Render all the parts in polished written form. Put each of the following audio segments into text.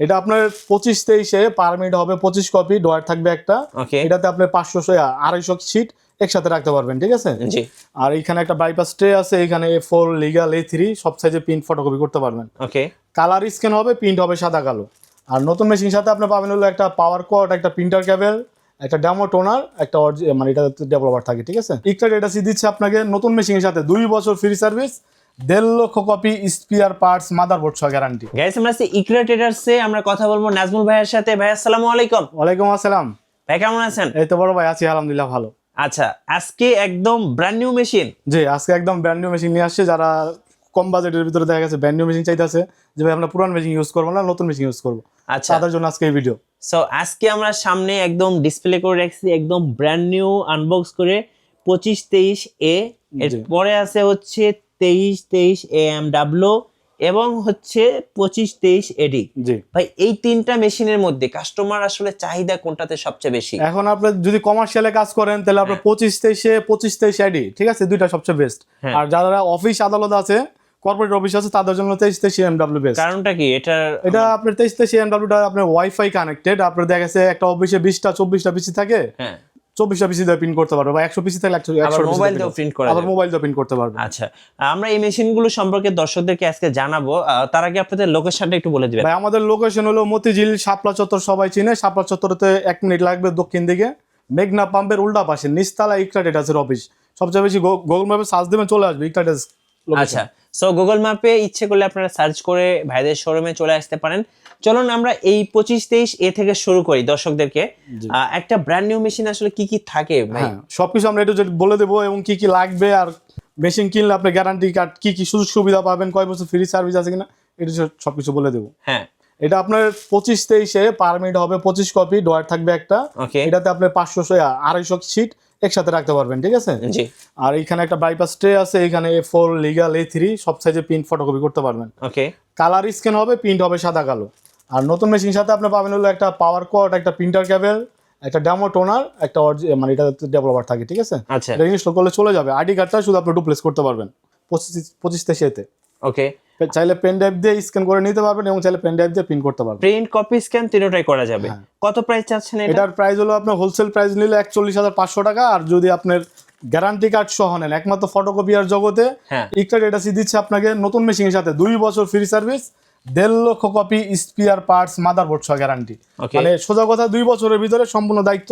এটা আপনার 25-23-এ per minute হবে 25 কপি, ডয়ার থাকবে একটা। এটাতে আপনি 500-250 সিট একসাথে রাখতে পারবেন, ঠিক আছে। জি। আর এখানে একটা বাইপাস ট্রে আছে, এখানে A4 লিগ্যাল A3 সব সাইজে প্রিন্ট ফটোকপি করতে পারবেন। ওকে। কালার স্ক্যান হবে, প্রিন্ট হবে সাদা কালো। আর নতুন মেশিনের সাথে আপনি পাবেন হলো একটা পাওয়ার কর্ড, একটা প্রিন্টার কেবল, একটা ডেমো টোনার, একটা মানে এটা ডেভেলপার থাকে, ঠিক আছে। ইকটা ডেটা সি দিচ্ছে আপনাকে নতুন মেশিনের সাথে 2 বছর ফ্রি সার্ভিস, 1.5 লক্ষ কপি স্পেয়ার পার্টস, মাদারবোর্ড সহ গ্যারান্টি। গাইস, আমরা আজকে ইকরা ট্রেডার্সে আমরা কথা বলবো নাজমুল ভাইয়ের সাথে। ভাই আসসালামু আলাইকুম। ওয়ালাইকুম আসসালাম। ভাই কেমন আছেন? এই তো বড় ভাই, আছি আলহামদুলিল্লাহ ভালো। আচ্ছা, আজকে একদম ব্র্যান্ড নিউ মেশিন। জি, আজকে একদম ব্র্যান্ড নিউ মেশিন নিয়ে আসছে। যারা কম বাজেটের ভিতরে দেখা গেছে ব্র্যান্ড নিউ মেশিন চাইতেছে, যে ভাই আমরা পুরান মেশিন ইউজ করবো না, নতুন মেশিন ইউজ করবো, আচ্ছা, তাদের জন্য আজকে এই ভিডিও। সো আজকে আমরা সামনে একদম ডিসপ্লে করে রাখছি একদম ব্র্যান্ড নিউ আনবক্স করে 25-23A, এরপরে আছে হচ্ছে 23-23AMW এবং হচ্ছে 25-23AD। জি ভাই, এই তিনটা মেশিনের মধ্যে কাস্টমার আসলে চাহিদা কোনটাতে সবচেয়ে বেশি? এখন আপনি যদি কমার্শিয়ালে কাজ করেন তাহলে আপনার 25-23 আইডি, ঠিক আছে, দুইটা সবচেয়ে বেস্ট। আর যারা অফিস আদালত আছে, কর্পোরেট অফিস আছে, তাদের জন্য 23-23 AMW বেস্ট। কারণটা কি? এটা আপনার 23-23 AMWটা আপনার ওয়াইফাই কানেক্টেড। আপনার দেখা গেছে একটা অফিসে 20-24টা পিসি থাকে, হ্যাঁ, 24টা পিসি দিয়ে প্রিন্ট করতে পারবে, বা 100 পিসি থাকলে 100 মোবাইল দিয়েও প্রিন্ট করা আবার যাবে। মোবাইল দিয়ে প্রিন্ট করতে পারবে। আচ্ছা, আমরা এই মেশিনগুলো সম্পর্কে দর্শকদেরকে আজকে জানাবো। তার আগে আপনাদের লোকেশনটা একটু বলে দিবেন। ভাই আমাদের লোকেশন হলো মতিঝিল শাপলা চত্বর, সবাই চিনে। শাপলা চত্বরতে 1 মিনিট লাগবে দক্ষিণ দিকে, মেঘনা পাম্পের উল্টা পাশে নিচতলা ইকরা ট্রেডার্সের অফিস। সবচেয়ে বেশি গুগল ম্যাপে সার্চ দিবেন, চলে আসবে ইকরা ট্রেডার্স। আচ্ছা, সো গুগল ম্যাপে ইচ্ছে করলে আপনারা সার্চ করে ভাইদের শোরুমে চলে আসতে পারেন। চলুন আমরা এই 25-23A থেকে শুরু করি দর্শকদেরকে। একটা ব্র্যান্ড নিউ মেশিন আসলে কি কি থাকে ভাই? হ্যাঁ, সবকিছু আমরা একটু বলে দেবো, এবং কি কি লাগবে, আর মেশিন কিনলে আপনি গ্যারান্টি কার্ড কি কি সুযোগ সুবিধা পাবেন, কয় বছর ফ্রি সার্ভিস আছে কিনা, এটা সবকিছু বলে দেবো। হ্যাঁ, এটা আপনার 25-23-এ পার মিনিট হবে 25 কপি, ডয়ার থাকবে একটা। এটাতে আপনি 500-250 সিট একসাথে রাখতে পারবেন, ঠিক আছে। জি। আর এখানে একটা বাইপাস ট্রে আছে, এখানে A4 লিগ্যাল A3 সব সাইজে প্রিন্ট ফটোকপি করতে পারবেন। ওকে। কালার স্ক্যান হবে, প্রিন্ট হবে সাদা কালো। আর নতুন মেশিনের সাথে আপনি পাবেন হলো একটা পাওয়ার কর্ড, একটা প্রিন্টার কেবল, একটা ডেমো টোনার, একটা মানে এটা ডেভেলপার থাকে, ঠিক আছে। আচ্ছা, এটা ইনস্টল করলে চলে যাবে। আইডি কার্ডটা শুধু আপনি ডুপ্লেস করতে পারবেন 25-23-এতে। ওকে। চাইলে পেন ড্রাইভ দিয়ে স্ক্যান করে নিতে পারবেন, এবং চাইলে পেন ড্রাইভ দিয়ে প্রিন্ট করতে পারবেন। প্রিন্ট, কপি, স্ক্যান তিনটাই করা যাবে। কত প্রাইস চাচ্ছেন এটা? এটার প্রাইস হলো আপনার হোলসেল প্রাইস নিলে 41,500 টাকা। আর যদি আপনার গ্যারান্টি কার্ড সহ নেন, একমাত্র ফটোকপিয়ার জগতে ইকটা ডেটা সি দিচ্ছে আপনাকে নতুন মেশিনের সাথে 2 বছর ফ্রি সার্ভিস, 1.5 লক্ষ কপি স্পেয়ার পার্টস, মাদারবোর্ড সহ গ্যারান্টি। মানে সোজা কথা 2 বছরের ভিতরে সম্পূর্ণ দায়িত্ব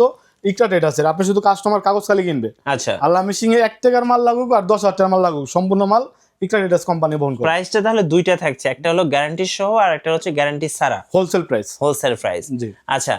ইকটা ডেটাসের। আপনি শুধু কাস্টমার কাগজ খালি কিনবে। আচ্ছা, আল্লাহ মেশিনে 1 টাকার মাল লাগুক আর 10,000 টাকার মাল লাগুক, সম্পূর্ণ মাল ইকটা ডেটাস কোম্পানি বহন করে। প্রাইসটা তাহলে দুইটা থাকছে, একটা হলো গ্যারান্টি সহ আর একটা হচ্ছে গ্যারান্টি ছাড়া, হোলসেল প্রাইস। Wholesale price. জি। আচ্ছা,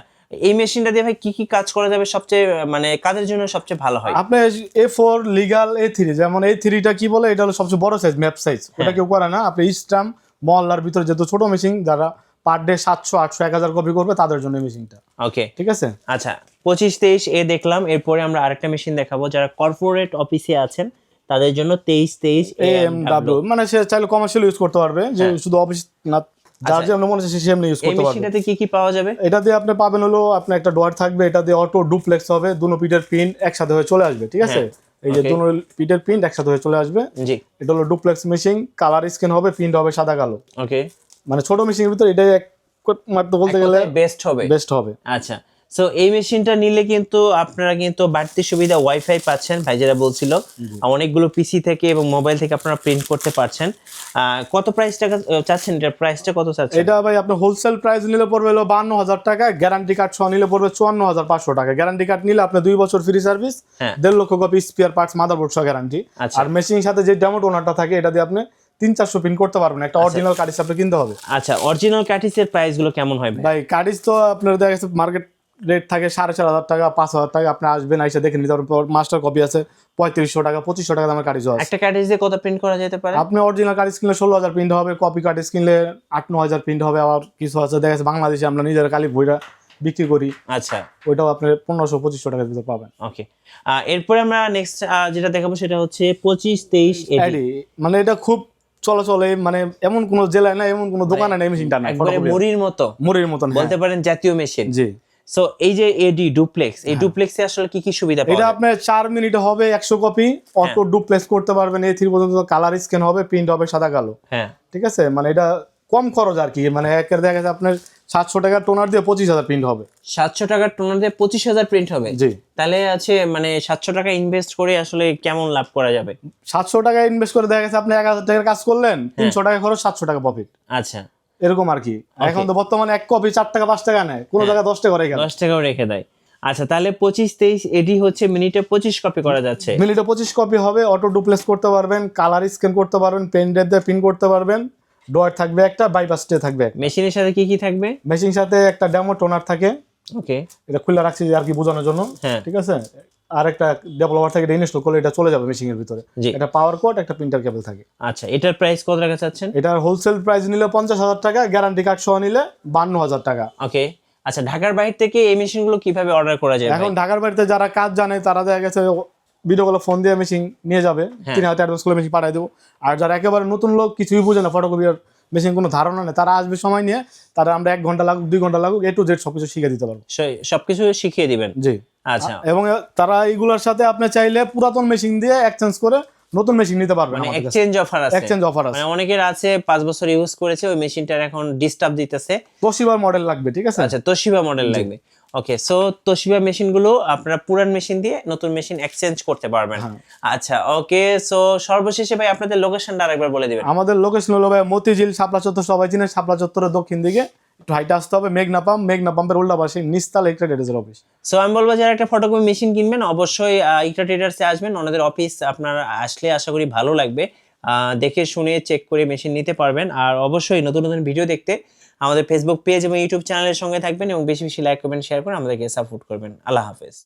এই মেশিনটা দিয়ে ভাই কি কি কাজ করা যাবে সবচেয়ে, মানে কাজের জন্য সবচেয়ে ভালো হয়? আপনার A4 লিগ্যাল A3, যেমন A3টা কি বলে, এটা হলো সবচেয়ে বড় সাইজ, ম্যাপ সাইজ। ওটা কেউ করে না। আপনি ইস্টাম মহল্লার ভিতরে যেহেতু ছোট মেশিন, যারা পার ডে 700, 800, 1000 কপি করবে, তাদের জন্য মেশিনটা। ওকে, ঠিক আছে। আচ্ছা, 25-23A দেখলাম। এরপরে আমরা আরেকটা মেশিন দেখাবো যারা কর্পোরেট অফিসে আছেন তাদের জন্য 23-23AMW। মানে সে চাইলে কমার্শিয়াল ইউজ করতে পারবে, যে শুধু অফিস না, যার যেমন মনে হচ্ছে সে এমনি ইউজ করতে পারবে। এই মেশিনটাতে কি কি পাওয়া যাবে? এটা দিয়ে আপনি পাবেন হলো আপনার একটা ডয়ার থাকবে, এটা দিয়ে অটো ডুপ্লেক্স হবে, দুনো পিঠের প্রিন্ট একসাথে হয়ে চলে আসবে, ঠিক আছে। এই যে দুনো পিঠের প্রিন্ট একসাথে হয়ে চলে আসবে। জি। এটা হলো ডুপ্লেক্স মেশিন, কালার স্ক্যান হবে, প্রিন্ট হবে সাদা কালো। ওকে। মানে ছোট মেশিনের ভিতরে এটাই মাত্র বলতে গেলে বেস্ট হবে। আচ্ছা, সো এই মেশিনটা নিলে কিন্তু আপনারা কিন্তু বাড়তি সুবিধা ওয়াইফাই পাচ্ছেন, ভাই যেটা বলছিল, অনেকগুলো পিসি থেকে এবং মোবাইল থেকে আপনারা প্রিন্ট করতে পারছেন। কত প্রাইস টাকা চাচ্ছেন? এটার প্রাইসটা কত চাচ্ছেন? এটা ভাই আপনার হোলসেল প্রাইস নিলে পড়বে হলো 52,000 টাকা, গ্যারান্টি কার্ড সহ নিলে পড়বে 54,500 টাকা। গ্যারান্টি কার্ড নিলে আপনি 2 বছর ফ্রি সার্ভিস, 1.5 লক্ষ কপি স্পেয়ার পার্টস, মাদারবোর্ড সহ গ্যারান্টি। আর মেশিনের সাথে যে ডেমো টোনারটা থাকে, এটা দিয়ে আপনি 300-400 প্রিন্ট করতে পারবেন। একটা অরিজিনাল কার্টিস আপনি কিনতে হবে। আচ্ছা, অরিজিনাল কার্টিসের প্রাইস গুলো কেমন হয় ভাই? কার্টিস তো আপনার দেখা গেছে মার্কেট রেট থাকে 4,500 টাকা, 5,000 টাকা। আপনি আসবেন, আইসা দেখে নিতে পারবেন। মাস্টার কপি আছে 3500 টাকা, 2500 টাকা দামের কার্টিস আছে। একটা কার্টিস দিয়ে কত প্রিন্ট করা যেতে পারে? আপনি অরিজিনাল কার্টিস কিনলে 16,000 প্রিন্ট হবে, কপি কার্টিস কিনলে 8-9,000 প্রিন্ট হবে। আবার কিছু আছে দেখা গেছে বাংলাদেশে আমরা নিজের কালি বইটা বিক্রি করি। আচ্ছা, ওইটাও আপনি 1500-2500 টাকার ভিতরে পাবেন। ওকে। এরপরে আমরা নেক্সট যেটা দেখাবো সেটা হচ্ছে 25-23AD। মানে এটা খুব চলাচলে, মানে এমন কোন জেলায় না, এমন কোন দোকানে না, এই মেশিনটা না, একবারে মুড়ির মতন বলতে পারেন, জাতীয় মেশিন। জি। সো এই যে এডি ডুপ্লেক্স, এই ডুপ্লেক্সে আসলে কি কি সুবিধা পাওয়া এটা যায়? আপনার 4 মিনিটে হবে 100 কপি, অটো ডুপ্লেক্স করতে পারবেন। A3 পর্যন্ত কালার স্ক্যান হবে, প্রিন্ট হবে সাদা কালো। হ্যাঁ, ঠিক আছে। মানে এটা কম খরচ আর কি। মানে একের দেখা গেছে আপনার 700 টাকার টোনার দিয়ে 25,000 প্রিন্ট হবে। 700 টাকার টোনার দিয়ে 25,000 প্রিন্ট হবে। জি। তাহলে আছে মানে 700 টাকা ইনভেস্ট করে আসলে কেমন লাভ করা যাবে? 700 টাকা ইনভেস্ট করে দেখা গেছে আপনি 1000 টাকার কাজ করলেন, 300 টাকা খরচ, 700 টাকা প্রফিট, আচ্ছা এরকম আর কি। এখন তো বর্তমানে এক কপি 4 টাকা 5 টাকা নেয়, কোন জায়গায় 10 টাকা রেখে 10 টাকাও রেখে দেয়। আচ্ছা তাহলে 25-23 এডি হচ্ছে মিনিটে 25 কপি করা যাচ্ছে। মিনিটে 25 কপি হবে, অটো ডুপ্লেস করতে পারবেন, কালার স্ক্যান করতে পারবেন, পেন ড্রাইভ দিয়ে প্রিন্ট করতে পারবেন। ডয়ার থাকবে একটা, বাইপাস ট্রে থাকবে একটা। মেশিনের সাথে কি কি থাকবে? মেশিন সাথে একটা ডেমো টোনার থাকে, ওকে এটা খুলে রাখছি আর কি বোঝানোর জন্য, হ্যাঁ। ঠিক আছে। আর একটা ডেভেলপার থাকে, এটা ইনস্টল করলে এটা চলে যাবে মেশিনের ভিতরে। জি। এটা পাওয়ার কোড, একটা প্রিন্টার কেবল থাকে। আচ্ছা এটার প্রাইস কত টাকা চাচ্ছেন? এটার হোলসেল প্রাইস নিলে 50,000 টাকা, গ্যারান্টি কার্ড সহ নিলে 52,000 টাকা। ওকে আচ্ছা ঢাকার বাইরে থেকে এই মেশিনগুলো কিভাবে অর্ডার করা যায়? এখন ঢাকার বাড়িতে যারা কাজ জানে তারা দেখা গেছে ভিডিও কলে ফোন দিয়ে মেশিন নিয়ে যাবে, 3,000 অ্যাডভান্স করে মেশিন পাঠিয়ে দেবো। আর যারা একেবারে নতুন লোক, কিছুই বুঝে না, ফটোকপির মেশিন কোনো ধারণা নেই, তারা আসবে সময় নিয়ে, তারা আমরা 1 ঘন্টা লাগুক 2 ঘন্টা লাগুক A to Z সবকিছু শিখে দিতে পারবো। সবকিছু শিখিয়ে দিবেন? জি। আচ্ছা এবং তারা এইগুলোর সাথে আপনি চাইলে পুরাতন মেশিন দিয়ে এক্সচেঞ্জ করে নতুন মেশিন নিতে পারবেন। মানে আমাদের কাছে এক্সচেঞ্জ অফার আছে? এক্সচেঞ্জ অফার আছে। মানে অনেকের আছে 5 বছর ইউজ করেছে, ওই মেশিনটার এখন ডিস্টার্ব দিতেছে, তোশিবার মডেল লাগবে, ঠিক আছে। আচ্ছা তোশিবা মডেল লাগবে। ওকে সো তোশিবা মেশিনগুলো আপনারা পুরান মেশিন দিয়ে নতুন মেশিন এক্সচেঞ্জ করতে পারবেন। আচ্ছা ওকে সো সর্বশেষে ভাই আপনাদের লোকেশনটা আরেকবার বলে দিবেন। আমাদের লোকেশন হলো ভাই মতিঝিল শাপলা চত্বর, সবাই চিনে, শাপলা চত্বরের দক্ষিণ দিকে একটু হাইটে আসতে হবে, মেঘনা পাম্পের উল্টা পাশে নিস্তাল ইকরা ট্রেডার্সের অফিস। সো আমি বলবো যারা একটা ফটোকপি মেশিন কিনবেন অবশ্যই ইকরা ট্রেডার্সে আসবেন, ওনাদের অফিস আপনারা আসলে আশা করি ভালো লাগবে, দেখে শুনে চেক করে মেশিন নিতে পারবেন। আর অবশ্যই নতুন নতুন ভিডিও দেখতে আমাদের ফেসবুক পেজ এবং ইউটিউব চ্যানেলের সঙ্গে থাকবেন এবং বেশি বেশি লাইক করবেন, শেয়ার করে আমাদেরকে সাপোর্ট করবেন। আল্লাহ হাফেজ।